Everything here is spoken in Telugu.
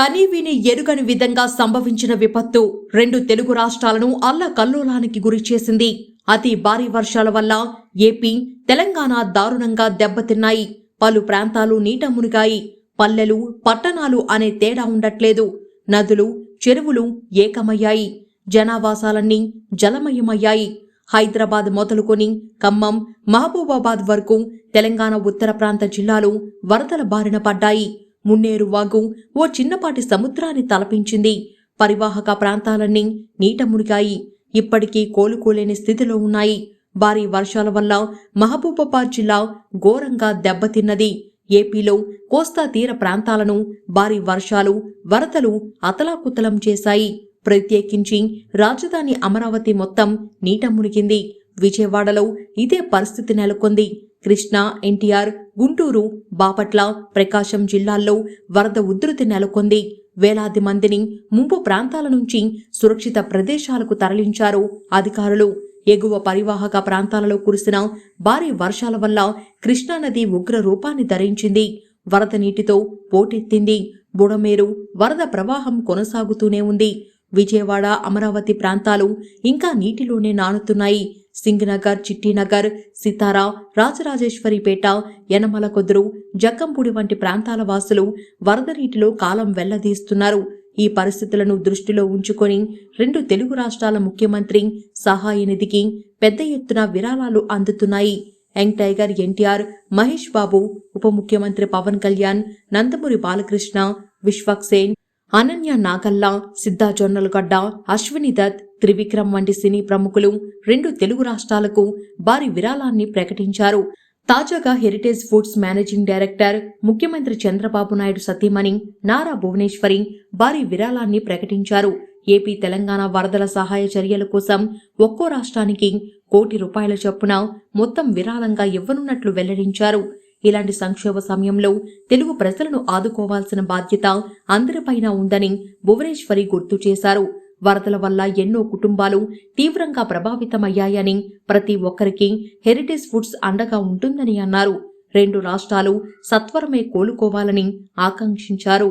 కనీవిని ఎరుగని విధంగా సంభవించిన విపత్తు రెండు తెలుగు రాష్ట్రాలను అల్లకల్లోలానికి గురిచేసింది. అతి భారీ వర్షాల వల్ల ఏపీ, తెలంగాణ దారుణంగా దెబ్బతిన్నాయి. పలు ప్రాంతాలు నీట మునిగాయి. పల్లెలు, పట్టణాలు అనే తేడా ఉండట్లేదు. నదులు, చెరువులు ఏకమయ్యాయి. జనావాసాలన్నీ జలమయమయ్యాయి. హైదరాబాద్ మొదలుకొని ఖమ్మం, మహబూబాబాద్ వరకు తెలంగాణ ఉత్తర ప్రాంత జిల్లాలు వరదల బారిన పడ్డాయి. మున్నేరు వాగు ఓ చిన్నపాటి సముద్రాన్ని తలపించింది. పరివాహక ప్రాంతాలన్నీ నీట మునిగాయి. ఇప్పటికీ కోలుకోలేని స్థితిలో ఉన్నాయి. భారీ వర్షాల వల్ల మహబూబాబాద్ జిల్లా ఘోరంగా దెబ్బతిన్నది. ఏపీలో కోస్తా తీర ప్రాంతాలను భారీ వర్షాలు, వరదలు అతలాకుతలం చేశాయి. ప్రత్యేకించి రాజధాని అమరావతి మొత్తం నీట మునిగింది. విజయవాడలో ఇదే పరిస్థితి నెలకొంది. కృష్ణా, ఎన్టీఆర్, గుంటూరు, బాపట్ల, ప్రకాశం జిల్లాల్లో వరద ఉధృతి నెలకొంది. వేలాది మందిని ముంపు ప్రాంతాల నుంచి సురక్షిత ప్రదేశాలకు తరలించారు అధికారులు. ఎగువ పరివాహక ప్రాంతాలలో కురిసిన భారీ వర్షాల వల్ల కృష్ణానది ఉగ్ర రూపాన్ని ధరించింది. వరద నీటితో పోటెత్తింది. బుడమేరు వరద ప్రవాహం కొనసాగుతూనే ఉంది. విజయవాడ, అమరావతి ప్రాంతాలు ఇంకా నీటిలోనే నానుతున్నాయి. సింగనగర్, చిట్టినగర్, సితారా, రాజరాజేశ్వరిపేట, యనమల కుదురు, జక్కంపూడి వంటి ప్రాంతాల వాసులు వరద నీటిలో కాలం వెళ్లదీస్తున్నారు. ఈ పరిస్థితులను దృష్టిలో ఉంచుకొని రెండు తెలుగు రాష్ట్రాల ముఖ్యమంత్రి సహాయ నిధికి పెద్ద ఎత్తున విరాళాలు అందుతున్నాయి. యంగ్ టైగర్ ఎన్టీఆర్, మహేష్ బాబు, ఉప ముఖ్యమంత్రి పవన్ కళ్యాణ్, నందమూరి బాలకృష్ణ, విశ్వక్సేన్, అనన్య నాగల్లా, సిద్ధా జొన్నలగడ్డ, అశ్విని దత్, త్రివిక్రమ్ వంటి సినీ ప్రముఖులు రెండు తెలుగు రాష్ట్రాలకు భారీ విరాళాన్ని ప్రకటించారు. తాజాగా హెరిటేజ్ ఫుడ్స్ మేనేజింగ్ డైరెక్టర్, ముఖ్యమంత్రి చంద్రబాబు నాయుడు సతీమణి నారా భువనేశ్వరి భారీ విరాళాన్ని ప్రకటించారు. ఏపీ, తెలంగాణ వరదల సహాయ చర్యల కోసం ఒక్కో రాష్ట్రానికి ₹1,00,00,000 చొప్పున మొత్తం విరాళంగా ఇవ్వనున్నట్లు వెల్లడించారు. ఇలాంటి సంక్షోభ సమయంలో తెలుగు ప్రజలను ఆదుకోవాల్సిన బాధ్యత అందరిపైన ఉందని భువనేశ్వరి గుర్తు చేశారు. వరదల వల్ల ఎన్నో కుటుంబాలు తీవ్రంగా ప్రభావితమయ్యాయని, ప్రతి ఒక్కరికి హెరిటేజ్ ఫుడ్స్ అండగా ఉంటుందని అన్నారు. రెండు రాష్ట్రాలు సత్వరమే కోలుకోవాలని ఆకాంక్షించారు.